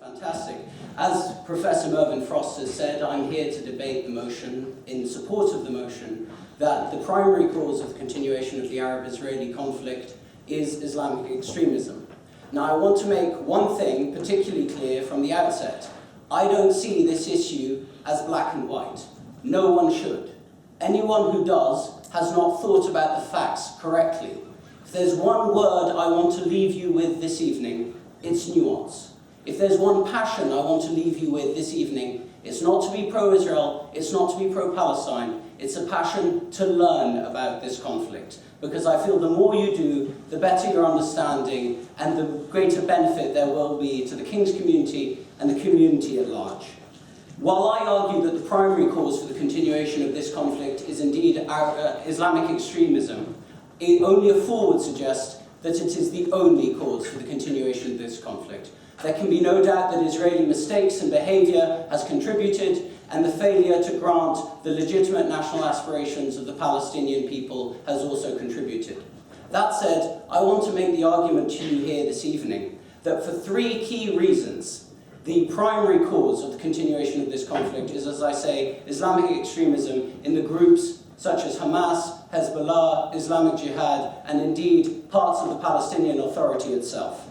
Fantastic. As Professor Mervyn Frost has said, I'm here to debate the motion, in support of the motion, that the primary cause of the continuation of the Arab-Israeli conflict is Islamic extremism. Now, I want to make one thing particularly clear from the outset. I don't see this issue as black and white. No one should. Anyone who does has not thought about the facts correctly. If there's one word I want to leave you with this evening, it's nuance. If there's one passion I want to leave you with this evening, it's not to be pro-Israel, it's not to be pro-Palestine, it's a passion to learn about this conflict. Because I feel the more you do, the better your understanding and the greater benefit there will be to the King's community and the community at large. While I argue that the primary cause for the continuation of this conflict is indeed Islamic extremism, only a fool would suggest that it is the only cause for the continuation of this conflict. There can be no doubt that Israeli mistakes and behaviour has contributed, and the failure to grant the legitimate national aspirations of the Palestinian people has also contributed. That said, I want to make the argument to you here this evening that for three key reasons, the primary cause of the continuation of this conflict is, as I say, Islamic extremism in the groups such as Hamas, Hezbollah, Islamic Jihad, and indeed parts of the Palestinian Authority itself.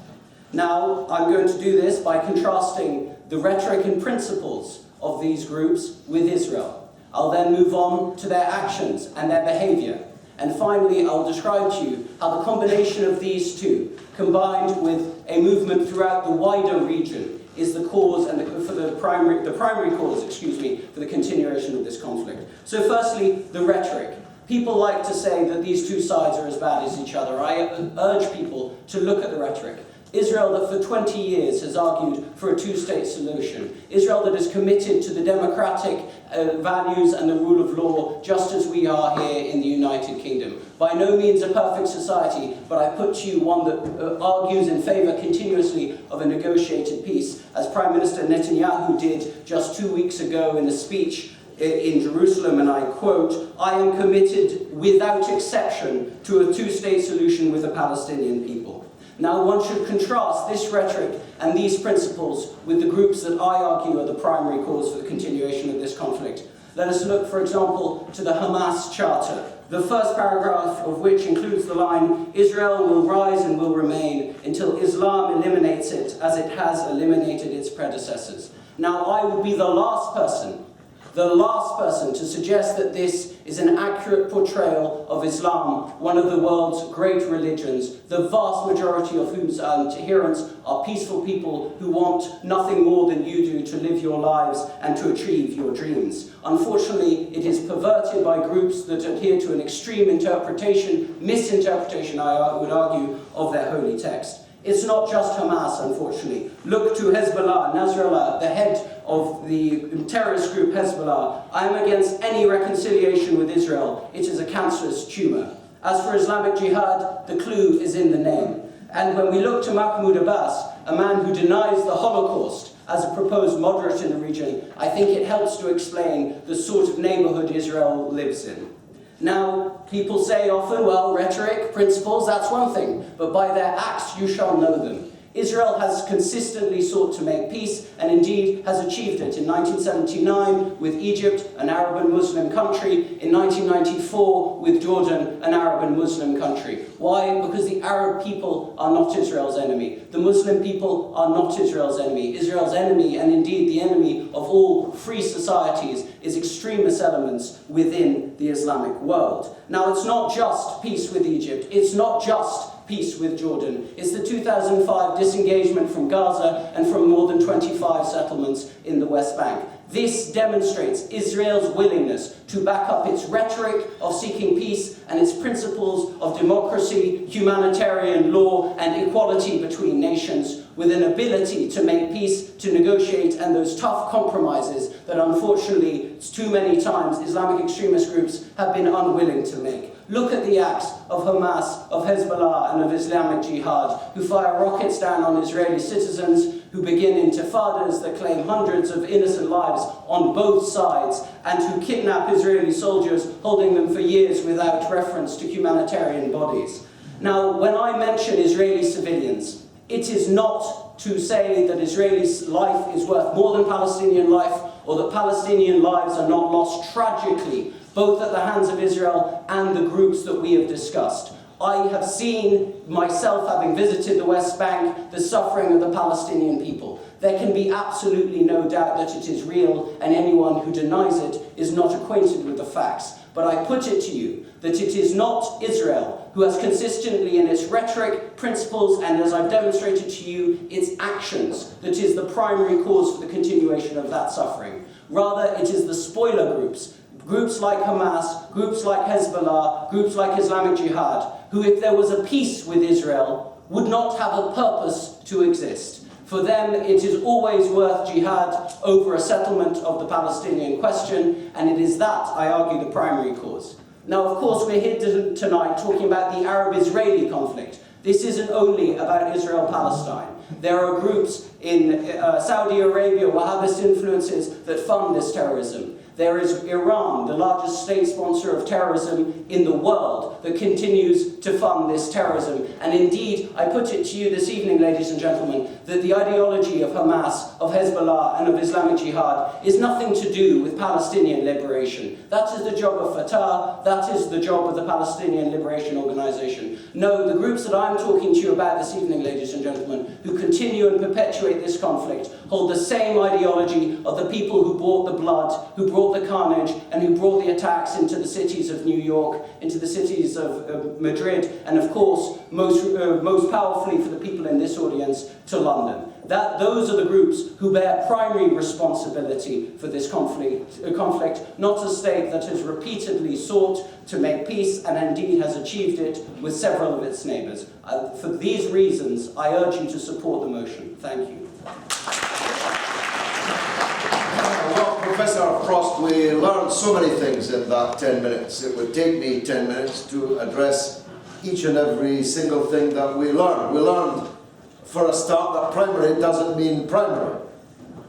Now, I'm going to do this by contrasting the rhetoric and principles of these groups with Israel. I'll then move on to their actions and their behavior. And finally, I'll describe to you how the combination of these two, combined with a movement throughout the wider region, is the cause and the primary cause, for the continuation of this conflict. So firstly, the rhetoric. People like to say that these two sides are as bad as each other. I urge people to look at the rhetoric. Israel that for 20 years has argued for a two-state solution. Israel that is committed to the democratic values and the rule of law, just as we are here in the United Kingdom. By no means a perfect society, but I put to you one that argues in favour continuously of a negotiated peace, as Prime Minister Netanyahu did just 2 weeks ago in a speech in Jerusalem, and I quote, "I am committed without exception to a two-state solution with the Palestinian people." Now, one should contrast this rhetoric and these principles with the groups that I argue are the primary cause for the continuation of this conflict. Let us look, for example, to the Hamas Charter, the first paragraph of which includes the line, "Israel will rise and will remain until Islam eliminates it as it has eliminated its predecessors." Now, I would be the last person to suggest that this is an accurate portrayal of Islam, one of the world's great religions, the vast majority of whose adherents are peaceful people who want nothing more than you do to live your lives and to achieve your dreams. Unfortunately, it is perverted by groups that adhere to an extreme misinterpretation, I would argue, of their holy text. It's not just Hamas, unfortunately. Look to Hezbollah, Nasrallah, the head of the terrorist group Hezbollah. I am against any reconciliation with Israel. It is a cancerous tumour. As for Islamic Jihad, the clue is in the name. And when we look to Mahmoud Abbas, a man who denies the Holocaust as a proposed moderate in the region, I think it helps to explain the sort of neighbourhood Israel lives in. Now, people say often, well, rhetoric, principles, that's one thing, but by their acts you shall know them. Israel has consistently sought to make peace, and indeed has achieved it in 1979 with Egypt, an Arab and Muslim country, in 1994 with Jordan, an Arab and Muslim country. Why? Because the Arab people are not Israel's enemy. The Muslim people are not Israel's enemy. Israel's enemy, and indeed the enemy of all free societies, is extremist elements within the Islamic world. Now, it's not just peace with Egypt, it's not just peace with Jordan. It's the 2005 disengagement from Gaza and from more than 25 settlements in the West Bank. This demonstrates Israel's willingness to back up its rhetoric of seeking peace and its principles of democracy, humanitarian law, and equality between nations, with an ability to make peace, to negotiate, and those tough compromises that unfortunately too many times Islamic extremist groups have been unwilling to make. Look at the acts of Hamas, of Hezbollah, and of Islamic Jihad, who fire rockets down on Israeli citizens, who begin intifadas that claim hundreds of innocent lives on both sides, and who kidnap Israeli soldiers, holding them for years without reference to humanitarian bodies. Now, when I mention Israeli civilians, it is not to say that Israeli life is worth more than Palestinian life, or that Palestinian lives are not lost tragically, both at the hands of Israel and the groups that we have discussed. I have seen, myself having visited the West Bank, the suffering of the Palestinian people. There can be absolutely no doubt that it is real, and anyone who denies it is not acquainted with the facts. But I put it to you that it is not Israel who has consistently in its rhetoric, principles, and as I've demonstrated to you, its actions, that is the primary cause for the continuation of that suffering. Rather, it is the spoiler groups, groups like Hamas, groups like Hezbollah, groups like Islamic Jihad, who, if there was a peace with Israel, would not have a purpose to exist. For them, it is always worth jihad over a settlement of the Palestinian question, and it is that, I argue, the primary cause. Now, of course, we're here tonight talking about the Arab-Israeli conflict. This isn't only about Israel-Palestine. There are groups in Saudi Arabia, Wahhabist influences, that fund this terrorism. There is Iran, the largest state sponsor of terrorism in the world, that continues to fund this terrorism. And indeed, I put it to you this evening, ladies and gentlemen, that the ideology of Hamas, of Hezbollah, and of Islamic Jihad is nothing to do with Palestinian liberation. That is the job of Fatah, that is the job of the Palestinian Liberation Organization. No, the groups that I'm talking to you about this evening, ladies and gentlemen, who continue and perpetuate this conflict, hold the same ideology of the people who brought the blood, who brought the carnage, and who brought the attacks into the cities of New York, into the cities of Madrid, and of course, most powerfully for the people in this audience, to London. Those are the groups who bear primary responsibility for this conflict, not a state that has repeatedly sought to make peace and indeed has achieved it with several of its neighbours. For these reasons, I urge you to support the motion. Thank you. Well, Professor Frost, we learned so many things in that 10 minutes. It would take me 10 minutes to address each and every single thing that we learned. We learned, for a start, that primary doesn't mean primary.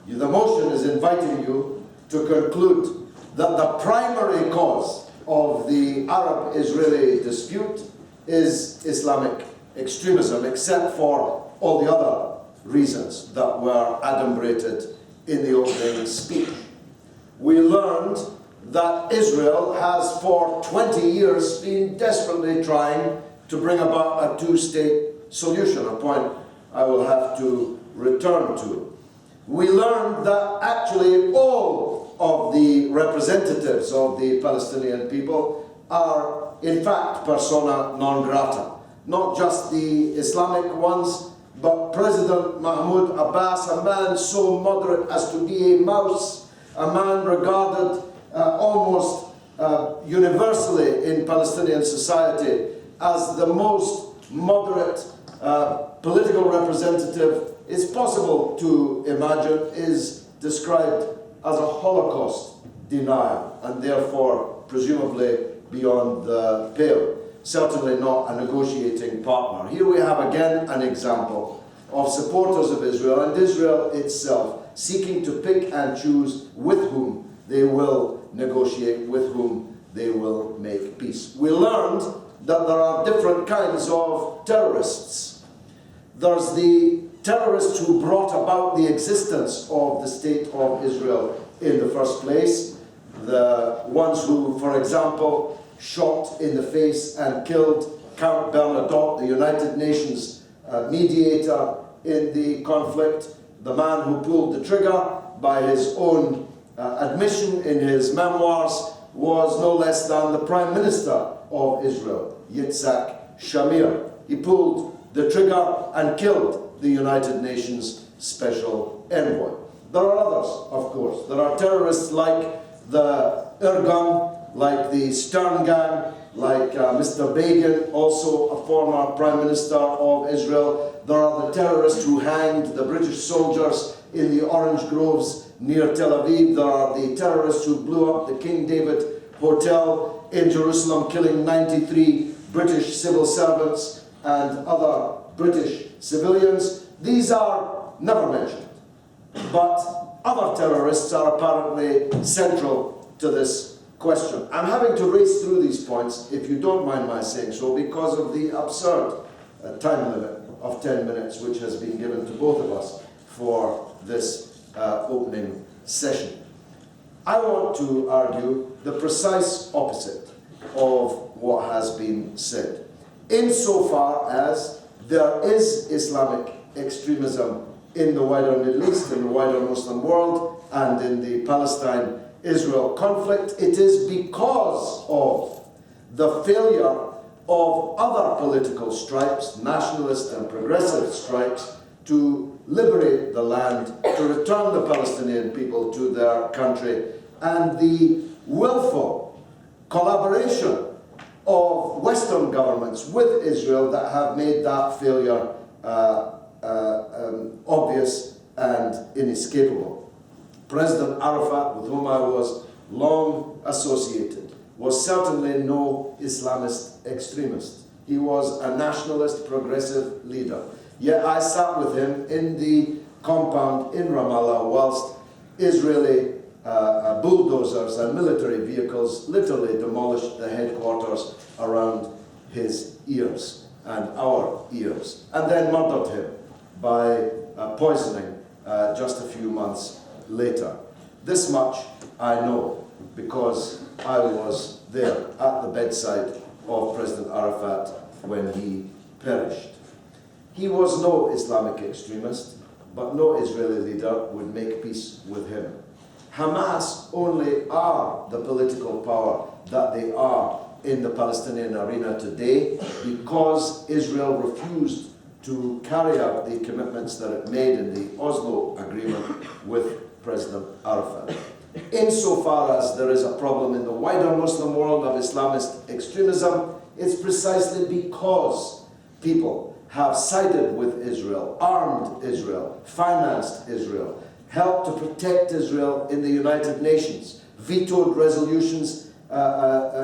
The motion is inviting you to conclude that the primary cause of the Arab-Israeli dispute is Islamic extremism, except for all the other reasons that were adumbrated in the opening speech. We learned that Israel has for 20 years been desperately trying to bring about a two-state solution, a point I will have to return to. We learned that actually all of the representatives of the Palestinian people are in fact persona non grata. Not just the Islamic ones, but President Mahmoud Abbas, a man so moderate as to be a mouse, a man regarded almost universally in Palestinian society as the most moderate political representative it's possible to imagine, is described as a Holocaust denier and therefore presumably beyond the pale. Certainly not a negotiating partner. Here we have again an example of supporters of Israel and Israel itself seeking to pick and choose with whom they will negotiate, with whom they will make peace. We learned that there are different kinds of terrorists. There's the terrorists who brought about the existence of the state of Israel in the first place, the ones who, for example, shot in the face and killed Count Bernadotte, the United Nations mediator in the conflict, the man who pulled the trigger, by his own admission in his memoirs, was no less than the Prime Minister of Israel, Yitzhak Shamir. He pulled the trigger and killed the United Nations Special Envoy. There are others, of course. There are terrorists like the Irgun, like the Stern Gang, like Mr. Begin, also a former Prime Minister of Israel. There are the terrorists who hanged the British soldiers in the orange groves near Tel Aviv. There are the terrorists who blew up the King David Hotel in Jerusalem, killing 93 British civil servants and other British civilians. These are never mentioned. But other terrorists are apparently central to this question. I'm having to race through these points, if you don't mind my saying so, because of the absurd time limit. of 10 minutes which has been given to both of us for this opening session. I want to argue the precise opposite of what has been said, insofar as there is Islamic extremism in the wider Middle East, in the wider Muslim world, and in the Palestine-Israel conflict. It is because of the failure of other political stripes, nationalist and progressive stripes, to liberate the land, to return the Palestinian people to their country, and the willful collaboration of Western governments with Israel that have made that failure obvious and inescapable. President Arafat, with whom I was long associated, was certainly no Islamist extremist. He was a nationalist progressive leader. Yet I sat with him in the compound in Ramallah whilst Israeli bulldozers and military vehicles literally demolished the headquarters around his ears and our ears, and then murdered him by poisoning just a few months later. This much I know because I was there at the bedside of President Arafat when he perished. He was no Islamic extremist, but no Israeli leader would make peace with him. Hamas only are the political power that they are in the Palestinian arena today because Israel refused to carry out the commitments that it made in the Oslo Agreement with President Arafat. Insofar as there is a problem in the wider Muslim world of Islamist extremism, it's precisely because people have sided with Israel, armed Israel, financed Israel, helped to protect Israel in the United Nations, vetoed resolutions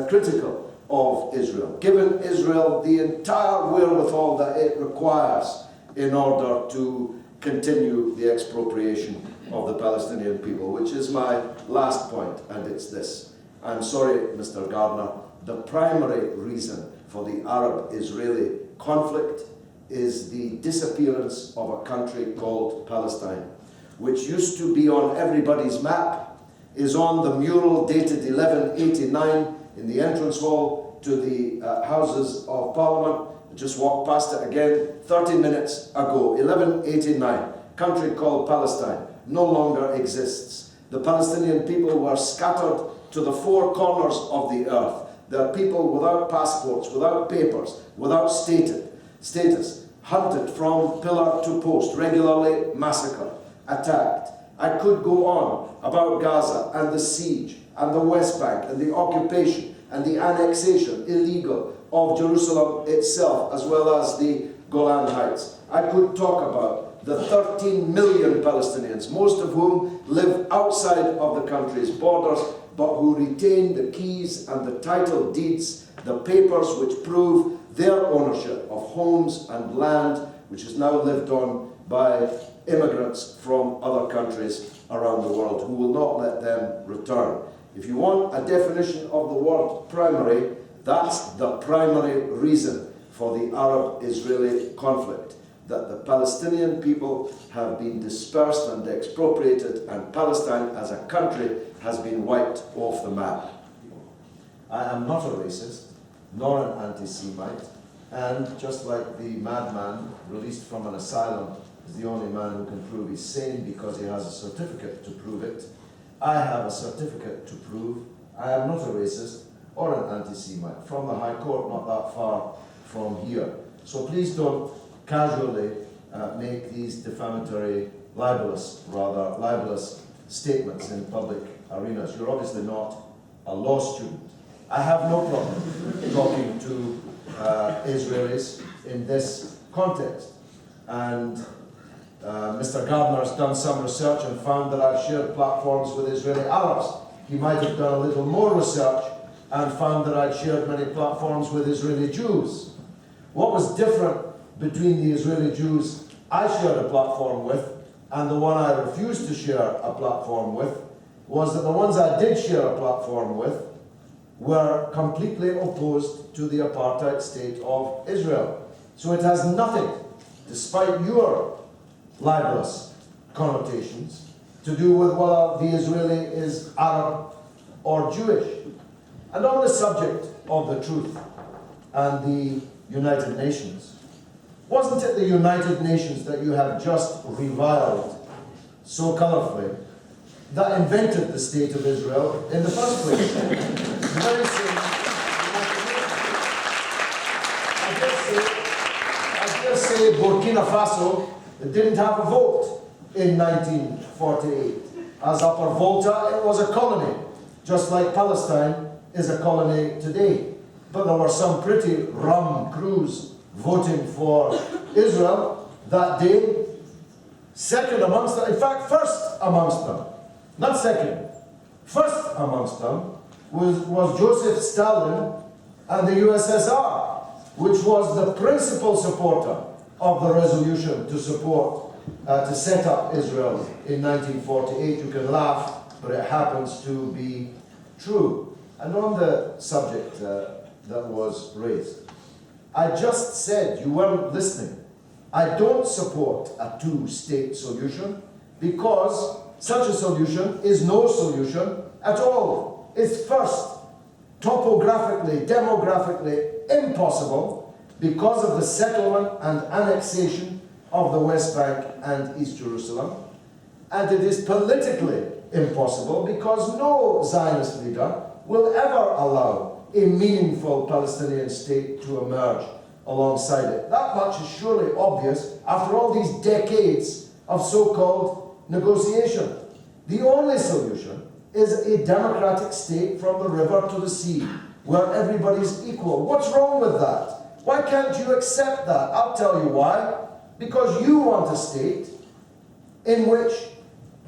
critical of Israel, given Israel the entire wherewithal that it requires in order to continue the expropriation of the Palestinian people, which is my last point, and it's this. I'm sorry, Mr. Gardner, the primary reason for the Arab-Israeli conflict is the disappearance of a country called Palestine, which used to be on everybody's map, is on the mural dated 1189 in the entrance hall to the Houses of Parliament. I just walked past it again 30 minutes ago, 1189, country called Palestine, no longer exists. The Palestinian people were scattered to the four corners of the earth. There are people without passports, without papers, without status, hunted from pillar to post, regularly massacred, attacked. I could go on about Gaza and the siege and the West Bank and the occupation and the annexation, illegal, of Jerusalem itself as well as the Golan Heights. I could talk about the 13 million Palestinians, most of whom live outside of the country's borders, but who retain the keys and the title deeds, the papers which prove their ownership of homes and land, which is now lived on by immigrants from other countries around the world who will not let them return. If you want a definition of the word primary, that's the primary reason for the Arab-Israeli conflict, that the Palestinian people have been dispersed and expropriated, and Palestine as a country has been wiped off the map. I am not a racist, nor an anti-Semite, and just like the madman released from an asylum is the only man who can prove he's sane because he has a certificate to prove it, I have a certificate to prove I am not a racist or an anti-Semite, from the High Court not that far from here. So please don't casually make these defamatory, libelous statements in public arenas. You're obviously not a law student. I have no problem talking to Israelis in this context. And Mr. Gardner has done some research and found that I've shared platforms with Israeli Arabs. He might have done a little more research and found that I'd shared many platforms with Israeli Jews. What was different between the Israeli Jews I shared a platform with and the one I refused to share a platform with was that the ones I did share a platform with were completely opposed to the apartheid state of Israel. So it has nothing despite your libelous connotations, to do with whether the Israeli is Arab or Jewish. And on the subject of the truth and the United Nations, wasn't it the United Nations that you have just reviled so colourfully that invented the State of Israel in the first place? The very same I dare say Burkina Faso didn't have a vote in 1948. As Upper Volta, it was a colony, just like Palestine is a colony today. But there were some pretty rum crews voting for Israel that day. Second amongst them, in fact, first amongst them, not second, first amongst them was Joseph Stalin and the USSR, which was the principal supporter of the resolution to support, to set up Israel in 1948. You can laugh, but it happens to be true. And on the subject that was raised, I just said, you weren't listening, I don't support a two-state solution because such a solution is no solution at all. It's first, topographically, demographically impossible because of the settlement and annexation of the West Bank and East Jerusalem. And it is politically impossible because no Zionist leader will ever allow a meaningful Palestinian state to emerge alongside it. That much is surely obvious after all these decades of so-called negotiation. The only solution is a democratic state from the river to the sea, where everybody's equal. What's wrong with that? Why can't you accept that? I'll tell you why. Because you want a state in which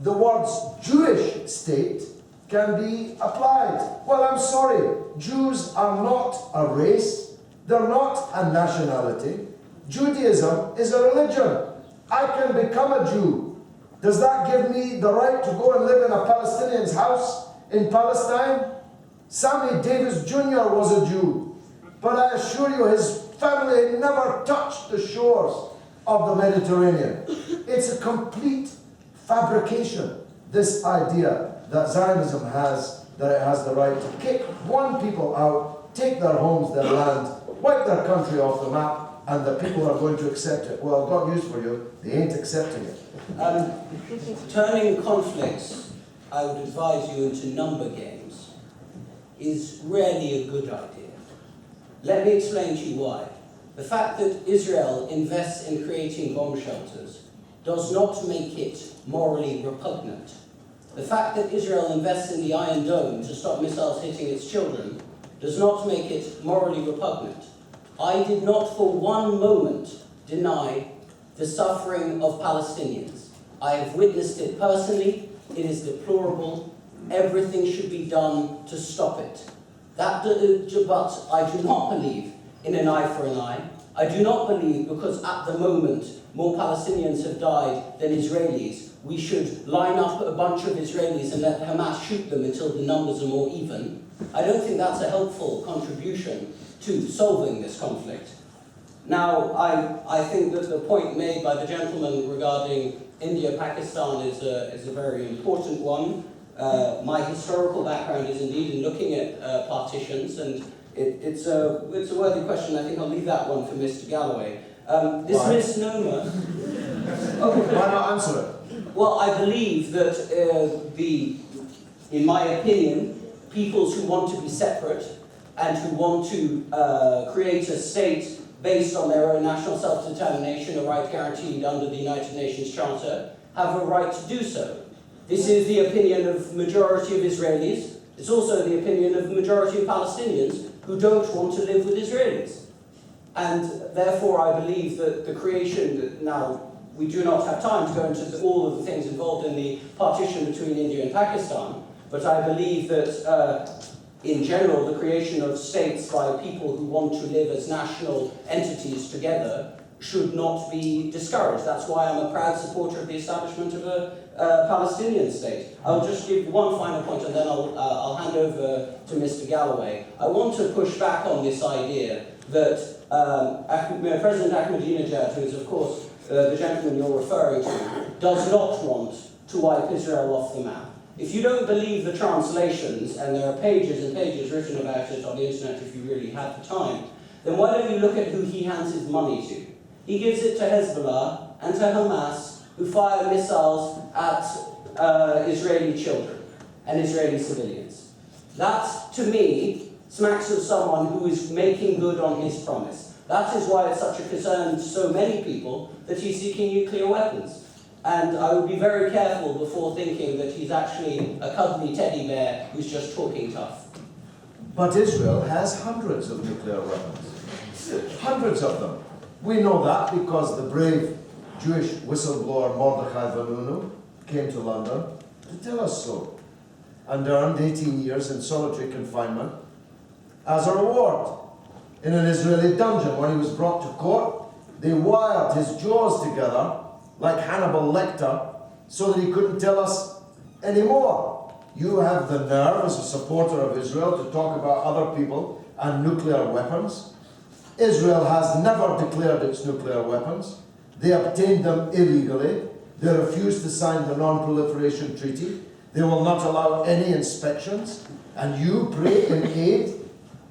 the words Jewish state can be applied. Well, I'm sorry, Jews are not a race, they're not a nationality. Judaism is a religion. I can become a Jew. Does that give me the right to go and live in a Palestinian's house in Palestine? Sammy Davis Jr. was a Jew, but I assure you his family never touched the shores of the Mediterranean. It's a complete fabrication, this idea that Zionism has, that it has the right to kick one people out, take their homes, their land, wipe their country off the map, and the people are going to accept it. Well, I've got news for you, they ain't accepting it. Turning conflicts, I would advise you, into number games is rarely a good idea. Let me explain to you why. The fact that Israel invests in creating bomb shelters does not make it morally repugnant. The fact that Israel invests in the Iron Dome to stop missiles hitting its children does not make it morally repugnant. I did not for one moment deny the suffering of Palestinians. I have witnessed it personally. It is deplorable. Everything should be done to stop it. But I do not believe in an eye for an eye. I do not believe because at the moment more Palestinians have died than Israelis, we should line up a bunch of Israelis and let Hamas shoot them until the numbers are more even. I don't think that's a helpful contribution to solving this conflict. Now, I think that the point made by the gentleman regarding India-Pakistan is a very important one. My historical background is indeed in looking at partitions, and it's a worthy question. I think I'll leave that one for Mr. Galloway. This Why? misnomer... Why not answer it? Well, I believe that in my opinion, peoples who want to be separate and who want to create a state based on their own national self-determination, a right guaranteed under the United Nations Charter, have a right to do so. This is the opinion of the majority of Israelis. It's also the opinion of the majority of Palestinians who don't want to live with Israelis. And therefore I believe that the creation, now we do not have time to go into all of the things involved in the partition between India and Pakistan, but I believe that in general the creation of states by people who want to live as national entities together should not be discouraged. That's why I'm a proud supporter of the establishment of a Palestinian state. I'll just give one final point and then I'll hand over to Mr. Galloway. I want to push back on this idea that President Ahmadinejad, who is of course the gentleman you're referring to, does not want to wipe Israel off the map. If you don't believe the translations, and there are pages and pages written about it on the internet if you really have the time, then why don't you look at who he hands his money to? He gives it to Hezbollah and to Hamas, who fire missiles at Israeli children and Israeli civilians. That, to me, smacks of someone who is making good on his promise. That is why it's such a concern to so many people that he's seeking nuclear weapons. And I would be very careful before thinking that he's actually a cuddly teddy bear who's just talking tough. But Israel has hundreds of nuclear weapons. Hundreds of them. We know that because the brave Jewish whistleblower Mordechai Vanunu came to London to tell us so, and earned 18 years in solitary confinement as a reward in an Israeli dungeon. When he was brought to court, they wired his jaws together like Hannibal Lecter so that he couldn't tell us anymore. You have the nerve as a supporter of Israel to talk about other people and nuclear weapons. Israel has never declared its nuclear weapons. They obtained them illegally. They refused to sign the Non-Proliferation Treaty. They will not allow any inspections. And you pray in aid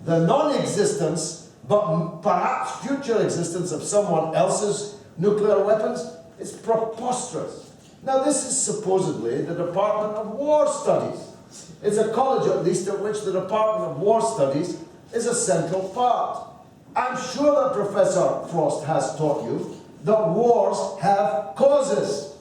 the non-existence, but perhaps future existence of someone else's nuclear weapons. It's preposterous. Now, this is supposedly the Department of War Studies. It's a college, at least, at which the Department of War Studies is a central part. I'm sure that Professor Frost has taught you that wars have causes.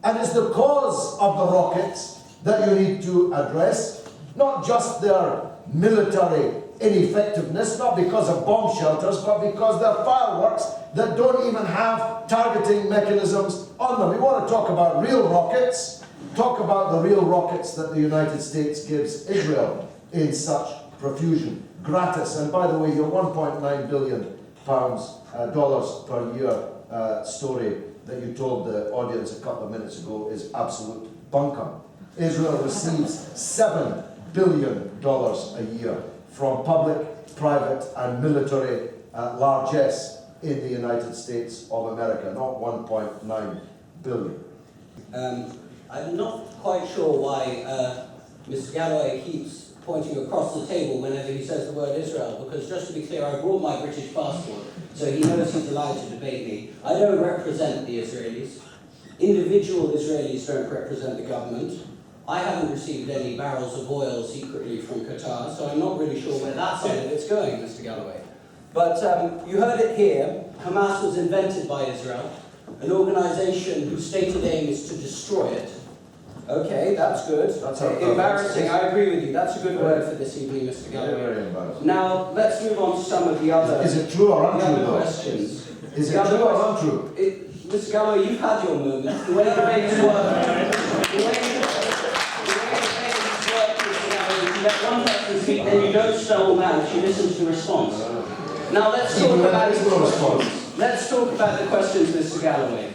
And it's the cause of the rockets that you need to address, not just their military ineffectiveness, not because of bomb shelters, but because they're fireworks that don't even have targeting mechanisms on them. We want to talk about real rockets, talk about the real rockets that the United States gives Israel in such profusion, gratis. And by the way, your 1.9 billion dollars per year story that you told the audience a couple of minutes ago is absolute bunkum. Israel receives $7 billion a year from public, private, and military largesse in the United States of America, not 1.9 billion. I'm not quite sure why Mr. Galloway keeps pointing across the table whenever he says the word Israel, because just to be clear, I brought my British passport, so he knows he's allowed to debate me. I don't represent the Israelis. Individual Israelis don't represent the government. I haven't received any barrels of oil secretly from Qatar, so I'm not really sure where that side of it's going, Mr. Galloway. But you heard it here. Hamas was invented by Israel, an organization whose stated aim is to destroy it. Okay, that's good. That's embarrassing. I agree with you. That's a good word for this evening, Mr. Galloway. Very embarrassing. Now, let's move on to some of the other, Is it true or untrue, though? questions. Is it true or untrue? Mr. Galloway, you've had your moment. The way debates work, you let one person speak, then you don't stall out, you listen to the response. Now let's talk about Let's talk about the questions, Mr. Galloway,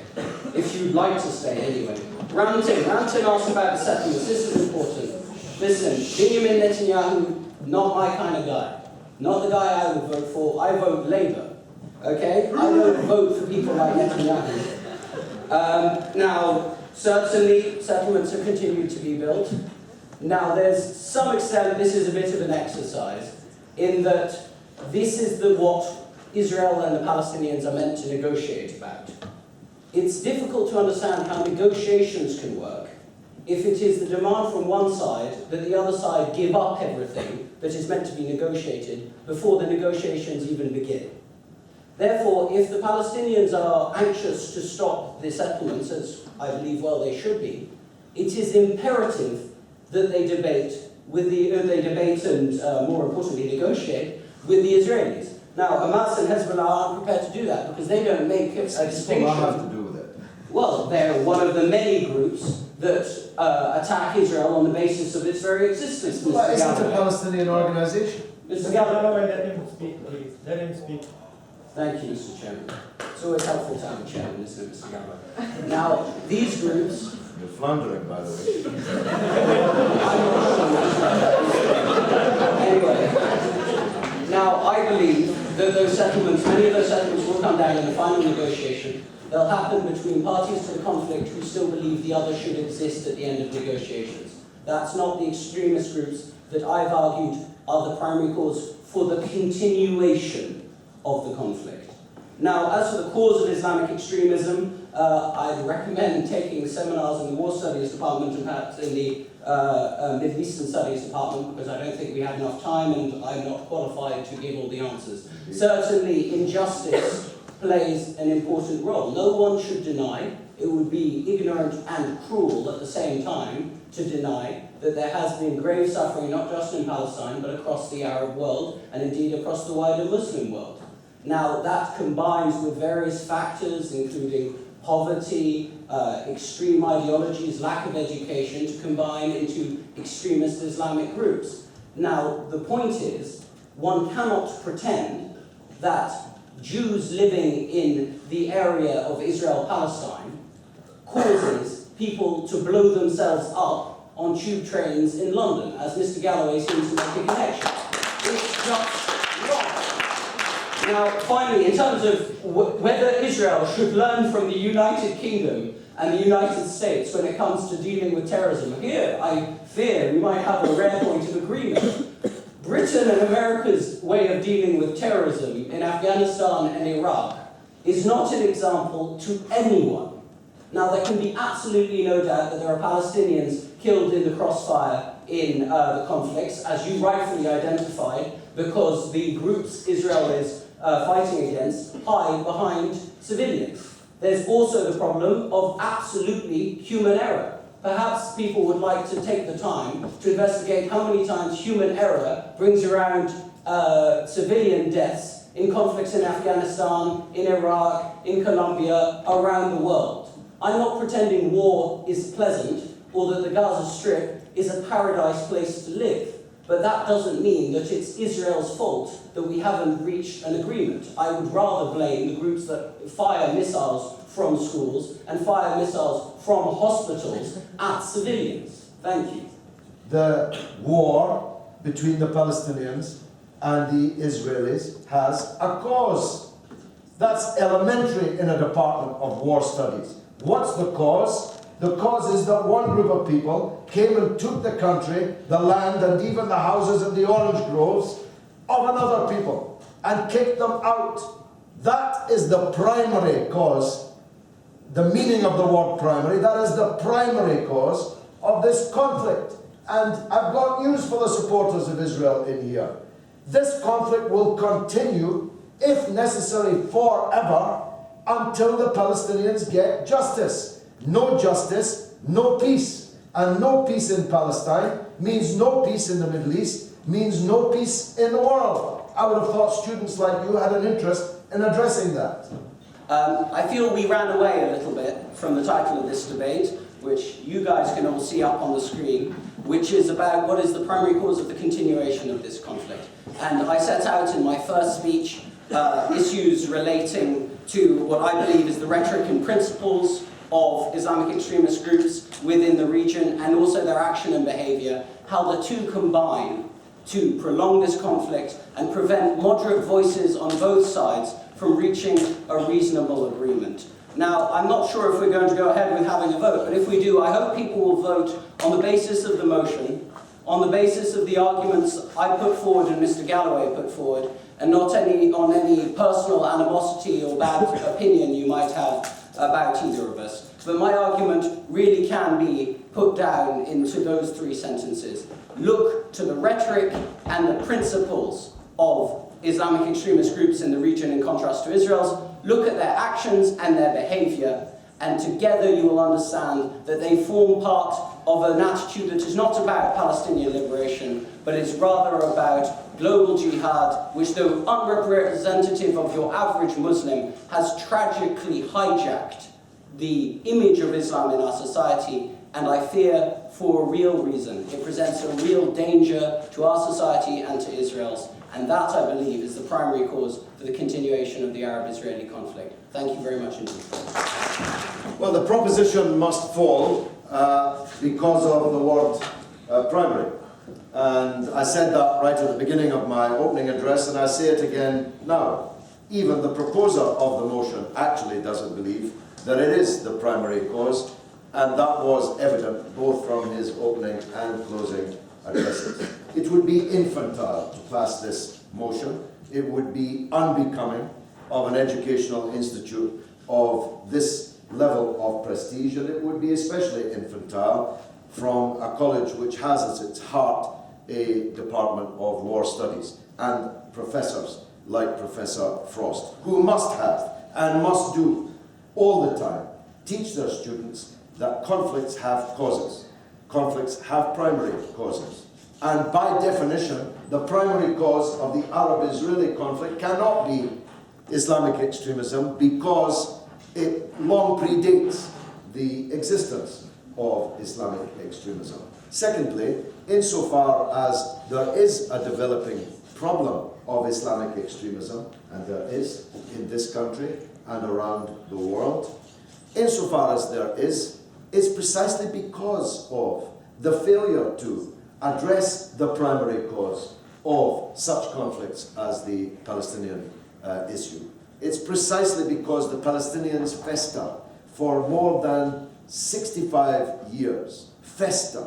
if you'd like to stay anyway. Ranting asked about the settlements. This is important. Listen, Benjamin Netanyahu, not my kind of guy. Not the guy I would vote for. I vote Labour. Okay? I don't vote for people like Netanyahu. Now, certainly, settlements have continued to be built. Now, there's some extent, this is a bit of an exercise, in that this is what Israel and the Palestinians are meant to negotiate about. It's difficult to understand how negotiations can work if it is the demand from one side that the other side give up everything that is meant to be negotiated before the negotiations even begin. Therefore, if the Palestinians are anxious to stop the settlements, as I believe well they should be, it is imperative that they debate and more importantly negotiate with the Israelis. Now, Hamas and Hezbollah aren't prepared to do that because they don't make a distinction. What does that have to do with it? Well, they're one of the many groups that attack Israel on the basis of its very existence. Well, isn't it a Palestinian organization? Mr. Galloway, let him speak, please. Let him speak. Thank you, Mr. Chairman. It's always helpful to have a chairman, isn't it, Mr. Galloway? Now, these groups... You're floundering, by the way. Anyway, now I believe that those settlements, many of those settlements will come down in the final negotiation. They'll happen between parties to the conflict who still believe the other should exist at the end of negotiations. That's not the extremist groups that I've argued are the primary cause for the continuation of the conflict. Now, as for the cause of Islamic extremism, I'd recommend taking seminars in the War Studies Department and perhaps in the Middle Eastern Studies Department, because I don't think we have enough time and I'm not qualified to give all the answers. Certainly, injustice plays an important role. No one should deny, it would be ignorant and cruel at the same time to deny that there has been grave suffering not just in Palestine but across the Arab world and indeed across the wider Muslim world. Now that combines with various factors including poverty, extreme ideologies, lack of education to combine into extremist Islamic groups. Now the point is, one cannot pretend that Jews living in the area of Israel-Palestine causes people to blow themselves up on tube trains in London, as Mr. Galloway seems to make a connection. It's just wrong. Now, finally, in terms of whether Israel should learn from the United Kingdom and the United States when it comes to dealing with terrorism, here I fear we might have a rare point of agreement. Britain and America's way of dealing with terrorism in Afghanistan and Iraq is not an example to anyone. Now, there can be absolutely no doubt that there are Palestinians killed in the crossfire in the conflicts, as you rightfully identified, because the groups Israel is fighting against hide behind civilians. There's also the problem of absolutely human error. Perhaps people would like to take the time to investigate how many times human error brings around civilian deaths in conflicts in Afghanistan, in Iraq, in Colombia, around the world. I'm not pretending war is pleasant or that the Gaza Strip is a paradise place to live, but that doesn't mean that it's Israel's fault that we haven't reached an agreement. I would rather blame the groups that fire missiles from schools and fire missiles from hospitals at civilians. Thank you. The war between the Palestinians and the Israelis has a cause. That's elementary in a department of war studies. What's the cause? The cause is that one group of people came and took the country, the land, and even the houses and the orange groves of another people and kicked them out. That is the primary cause. The meaning of the word primary, that is the primary cause of this conflict. And I've got news for the supporters of Israel in here. This conflict will continue, if necessary forever, until the Palestinians get justice. No justice, no peace. And no peace in Palestine means no peace in the Middle East, means no peace in the world. I would have thought students like you had an interest in addressing that. I feel we ran away a little bit from the title of this debate, which you guys can all see up on the screen, which is about what is the primary cause of the continuation of this conflict. And I set out in my first speech issues relating to what I believe is the rhetoric and principles of Islamic extremist groups within the region and also their action and behavior, how the two combine to prolong this conflict and prevent moderate voices on both sides from reaching a reasonable agreement. Now, I'm not sure if we're going to go ahead with having a vote, but if we do, I hope people will vote on the basis of the motion, on the basis of the arguments I put forward and Mr. Galloway put forward, and not on any personal animosity or bad opinion you might have about either of us. But my argument really can be put down into those three sentences. Look to the rhetoric and the principles of Islamic extremist groups in the region in contrast to Israel's. Look at their actions and their behavior, and together you will understand that they form part of an attitude that is not about Palestinian liberation, but is rather about global jihad, which, though unrepresentative of your average Muslim, has tragically hijacked the image of Islam in our society, and I fear for a real reason. It presents a real danger to our society and to Israel's, and that, I believe, is the primary cause for the continuation of the Arab-Israeli conflict. Thank you very much indeed. Well, the proposition must fall because of the word primary. And I said that right at the beginning of my opening address, and I say it again now. Even the proposer of the motion actually doesn't believe that it is the primary cause, and that was evident both from his opening and closing addresses. It would be infantile to pass this motion. It would be unbecoming of an educational institute of this level of prestige, and it would be especially infantile from a college which has at its heart a Department of War Studies and professors like Professor Frost, who must have and must do all the time teach their students that conflicts have causes. Conflicts have primary causes. And by definition, the primary cause of the Arab-Israeli conflict cannot be Islamic extremism because it long predates the existence of Islamic extremism. Secondly, insofar as there is a developing problem of Islamic extremism, and there is in this country and around the world, insofar as there is, it's precisely because of the failure to address the primary cause of such conflicts as the Palestinian issue. It's precisely because the Palestinians fester for more than 65 years, fester,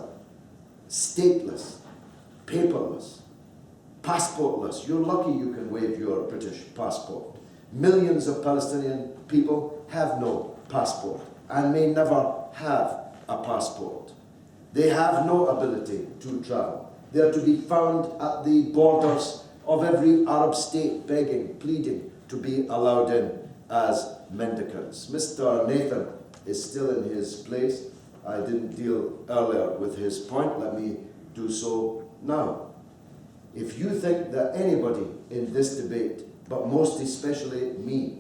stateless, paperless, passportless. You're lucky you can wave your British passport. Millions of Palestinian people have no passport and may never have a passport. They have no ability to travel. They are to be found at the borders of every Arab state begging, pleading to be allowed in as mendicants. Mr. Nathan is still in his place. I didn't deal earlier with his point. Let me do so now. If you think that anybody in this debate, but most especially me,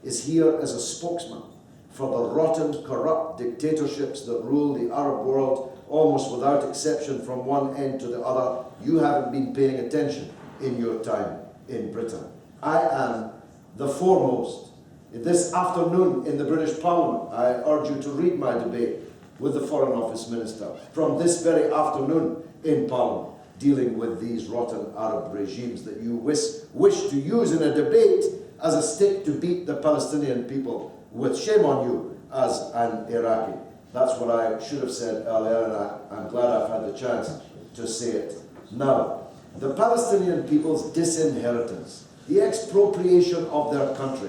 is here as a spokesman for the rotten, corrupt dictatorships that rule the Arab world almost without exception from one end to the other, you haven't been paying attention in your time in Britain. I am the foremost. This afternoon in the British Parliament, I urge you to read my debate with the Foreign Office Minister from this very afternoon in Parliament, dealing with these rotten Arab regimes that you wish to use in a debate as a stick to beat the Palestinian people with. Shame on you as an Iraqi. That's what I should have said earlier, and I'm glad I've had the chance to say it now. The Palestinian people's disinheritance, the expropriation of their country,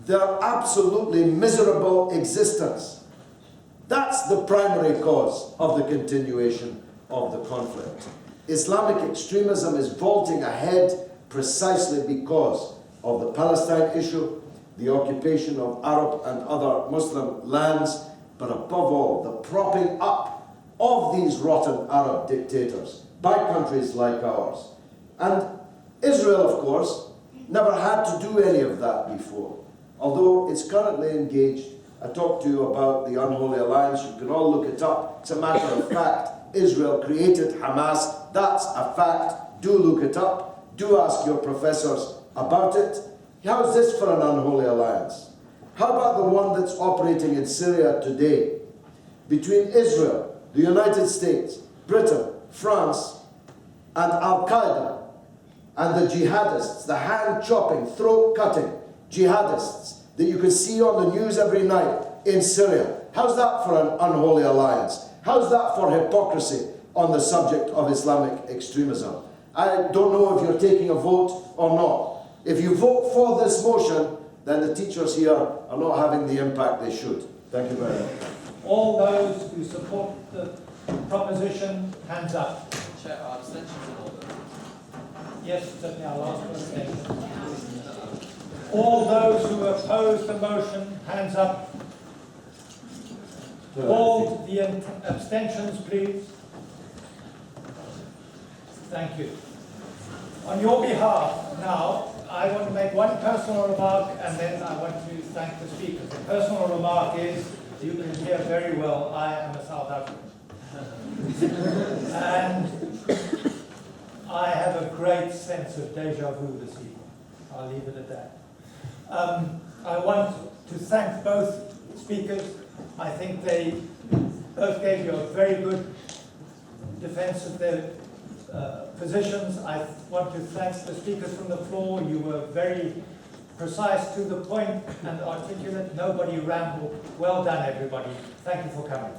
their absolutely miserable existence, that's the primary cause of the continuation of the conflict. Islamic extremism is vaulting ahead precisely because of the Palestine issue, the occupation of Arab and other Muslim lands, but above all, the propping up of these rotten Arab dictators by countries like ours. And Israel, of course, never had to do any of that before, although it's currently engaged. I talked to you about the Unholy Alliance. You can all look it up. It's a matter of fact. Israel created Hamas. That's a fact. Do look it up. Do ask your professors about it. How's this for an unholy alliance? How about the one that's operating in Syria today between Israel, the United States, Britain, France, and Al-Qaeda, and the jihadists, the hand-chopping, throat-cutting jihadists that you can see on the news every night in Syria? How's that for an unholy alliance? How's that for hypocrisy on the subject of Islamic extremism? I don't know if you're taking a vote or not. If you vote for this motion, then the teachers here are not having the impact they should. Thank you very much. All those who support the proposition, hands up. Chair, are abstentions in order? Yes, certainly I'll ask for abstentions. All those who oppose the motion, hands up. All the abstentions, please. Thank you. On your behalf, now, I want to make one personal remark, and then I want to thank the speakers. The personal remark is, you can hear very well, I am a South African. And I have a great sense of deja vu this evening. I'll leave it at that. I want to thank both speakers. I think they both gave you a very good defense of their positions. I want to thank the speakers from the floor. You were very precise, to the point and articulate. Nobody rambled. Well done, everybody. Thank you for coming.